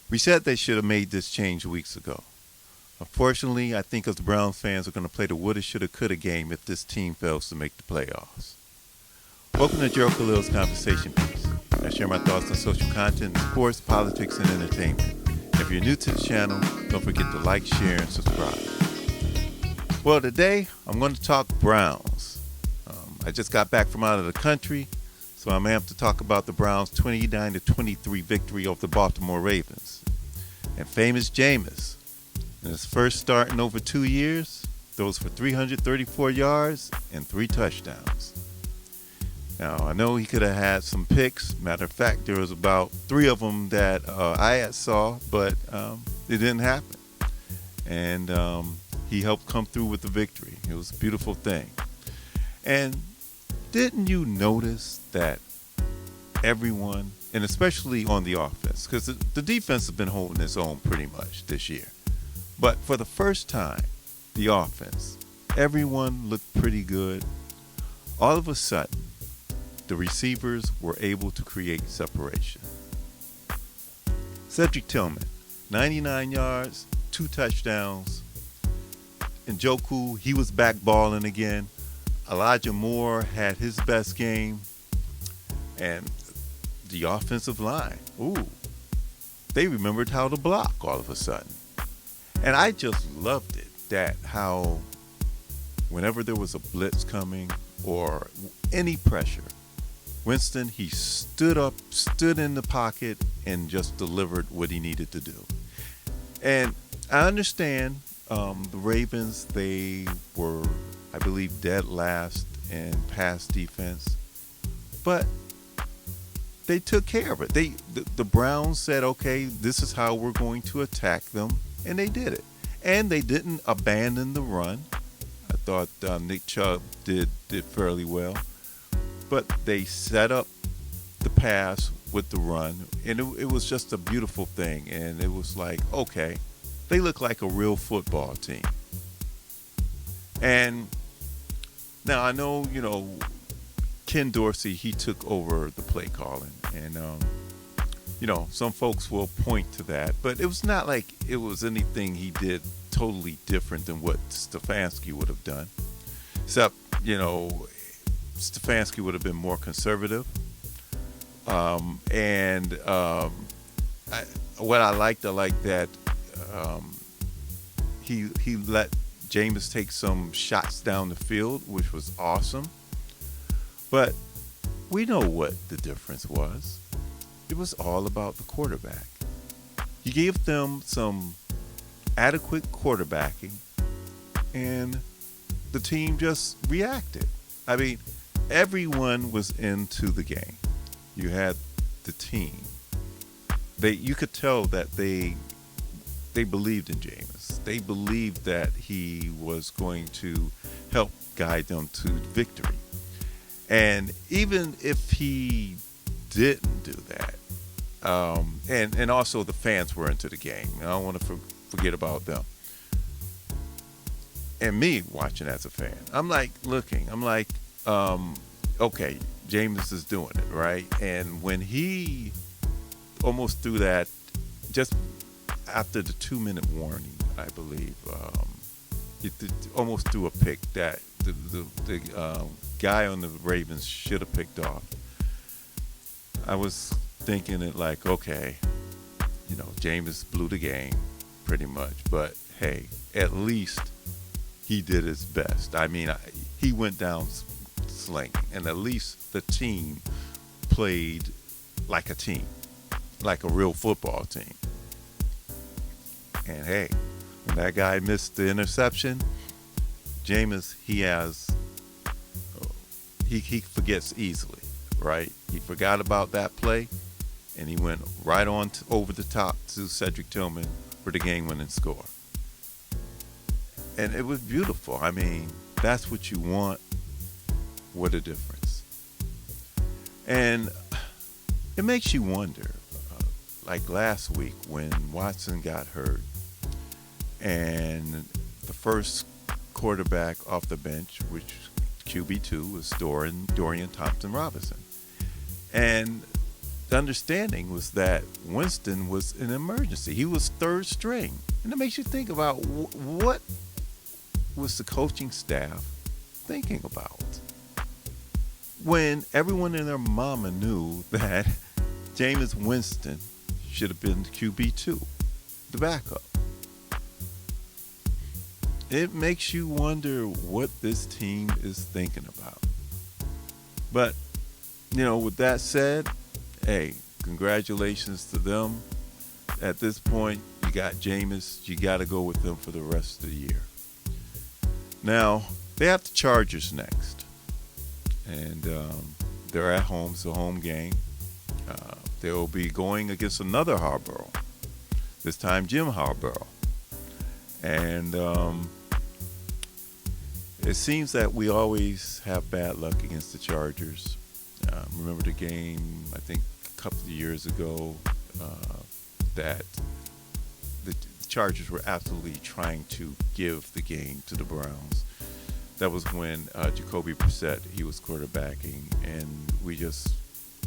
We said they should have made this change weeks ago. Unfortunately, I think us Browns fans are going to play the woulda, shoulda, coulda game if this team fails to make the playoffs. Welcome to Joe Khalil's Conversation Piece. I share my thoughts on social content, sports, politics, and entertainment. If you're new to the channel, don't forget to like, share, and subscribe. Well, today I'm going to talk Browns. I just got back from out of the country, so I'm amped to talk about the Browns' 29-23 victory over the Baltimore Ravens. And famous Jameis, in his first start in over 2 years, throws for 334 yards and 3 touchdowns. Now, I know he could have had some picks. Matter of fact, there was about 3 of them that I had saw, but it didn't happen. And he helped come through with the victory. It was a beautiful thing. And didn't you notice that everyone, and especially on the offense, because the defense has been holding its own pretty much this year, but for the first time, the offense, everyone looked pretty good. All of a sudden, the receivers were able to create separation. Cedric Tillman, 99 yards, 2 touchdowns. Njoku, he was back balling again. Elijah Moore had his best game. And the offensive line, they remembered how to block all of a sudden. And I just loved it, that how whenever there was a blitz coming or any pressure, Winston, he stood up, stood in the pocket, and just delivered what he needed to do. And I understand the Ravens, they were, I believe, dead last in pass defense. But they took care of it. The Browns said, okay, this is how we're going to attack them, and they did it. And they didn't abandon the run. I thought Nick Chubb did fairly well. But they set up the pass with the run, and it was just a beautiful thing. And it was like, okay, they look like a real football team. And now I know, Ken Dorsey, he took over the play calling. And, some folks will point to that. But it was not like it was anything he did totally different than what Stefanski would have done. Except, Stefanski would have been more conservative. What I liked that he let Jameis take some shots down the field, which was awesome. But we know what the difference was. It was all about the quarterback. You gave them some adequate quarterbacking, and the team just reacted. I mean, everyone was into the game. You had the team. You could tell that they believed in Jameis. They believed that he was going to help guide them to victory. And even if he didn't do that, and also the fans were into the game. I don't want to forget about them. And me watching as a fan, I'm like, okay, Jameis is doing it, right? And when he almost threw that, just after the 2-minute warning, I believe, he almost threw a pick that the guy on the Ravens should have picked off. I was thinking it like, okay, Jameis blew the game pretty much, but hey, at least he did his best. I mean, he went down slinging, and at least the team played like a team, like a real football team. And hey, when that guy missed the interception, Jameis, he forgets easily, right? He forgot about that play, and he went right on over the top to Cedric Tillman for the game-winning score. And it was beautiful. I mean, that's what you want. What a difference. And it makes you wonder, like last week when Watson got hurt and the first quarterback off the bench, which QB2 was Dorian Thompson-Robinson. And the understanding was that Winston was an emergency. He was third string. And it makes you think about what was the coaching staff thinking about when everyone and their mama knew that Jameis Winston should have been QB2, the backup. It makes you wonder what this team is thinking about. But, with that said, hey, congratulations to them. At this point, you got Jameis. You got to go with them for the rest of the year. Now, they have the Chargers next. And they're at home. It's a home game. They'll be going against another Harbaugh. This time, Jim Harbaugh. And it seems that we always have bad luck against the Chargers. Remember the game, I think, a couple of years ago that the Chargers were absolutely trying to give the game to the Browns. That was when Jacoby Brissett, he was quarterbacking, and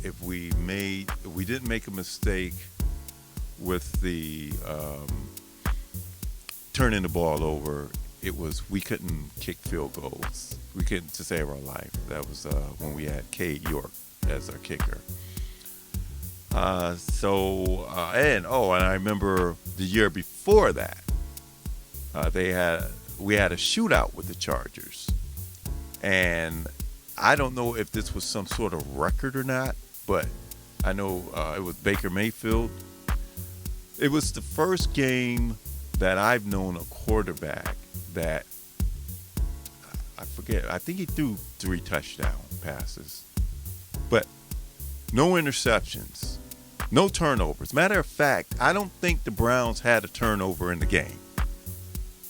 if we didn't make a mistake with the turning the ball over, we couldn't kick field goals. We couldn't to save our life. That was when we had Cade York as our kicker. And I remember the year before that, we had a shootout with the Chargers, and I don't know if this was some sort of record or not, but I know it was Baker Mayfield. It was the first game that I've known a quarterback that, I forget, I think he threw 3 touchdown passes, but no interceptions, no turnovers. Matter of fact, I don't think the Browns had a turnover in the game,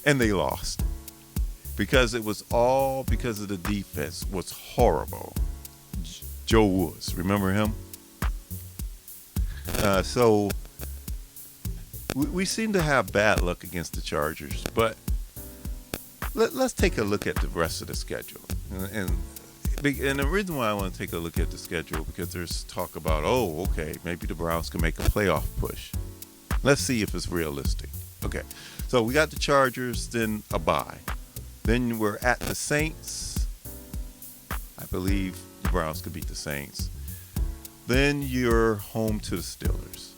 and they lost because it was all because of the defense was horrible. Joe Woods, remember him? So we seem to have bad luck against the Chargers, but let's take a look at the rest of the schedule. And the reason why I want to take a look at the schedule, because there's talk about, maybe the Browns can make a playoff push. Let's see if it's realistic. Okay, so we got the Chargers, then a bye. Then we're at the Saints. I believe the Browns could beat the Saints. Then you're home to the Steelers.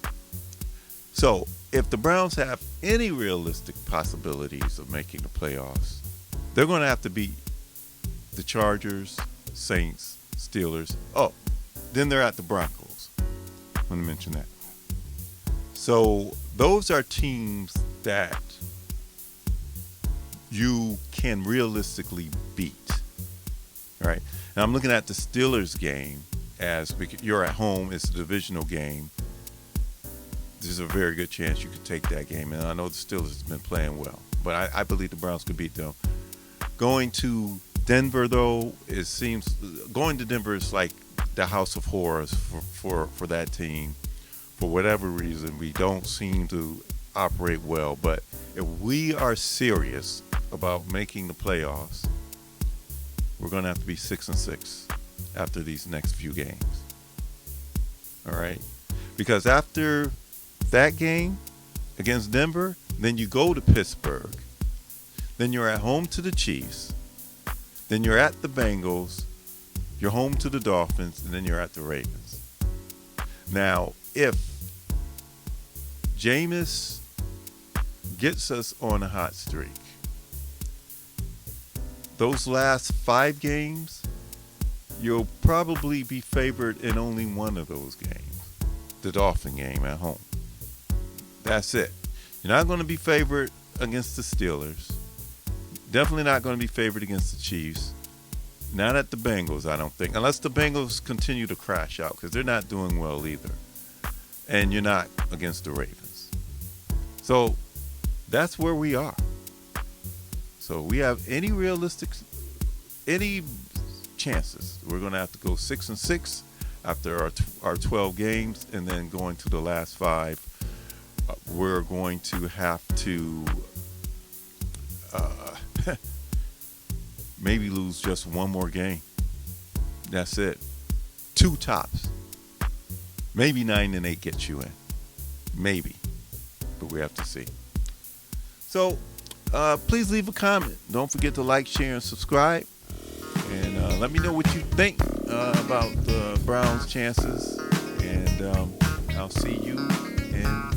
So if the Browns have any realistic possibilities of making the playoffs, they're going to have to beat the Chargers, Saints, Steelers. Then they're at the Broncos. I want to mention that. So those are teams that you can realistically beat. All right. Now I'm looking at the Steelers game as you're at home. It's a divisional game. There's a very good chance you could take that game. And I know the Steelers have been playing well, but I believe the Browns could beat them. Going to Denver, though, it seems going to Denver is like the house of horrors for that team. For whatever reason, we don't seem to operate well. But if we are serious about making the playoffs, we're going to have to be 6-6 after these next few games. All right? Because after that game against Denver, then you go to Pittsburgh. Then you're at home to the Chiefs. Then you're at the Bengals. You're home to the Dolphins. And then you're at the Ravens. Now, if Jameis gets us on a hot streak, those last 5 games, you'll probably be favored in only one of those games, the Dolphin game at home. That's it. You're not going to be favored against the Steelers. Definitely not going to be favored against the Chiefs. Not at the Bengals, I don't think, unless the Bengals continue to crash out, because they're not doing well either. And you're not against the Ravens. So that's where we are. So we have any chances. We're going to have to go 6-6 after our 12 games, and then going to the last 5. We're going to have to maybe lose just one more game. That's it. 2 tops. Maybe 9-8 gets you in. Maybe. But we have to see. So, please leave a comment. Don't forget to like, share, and subscribe. And let me know what you think about the Browns' chances. And I'll see you in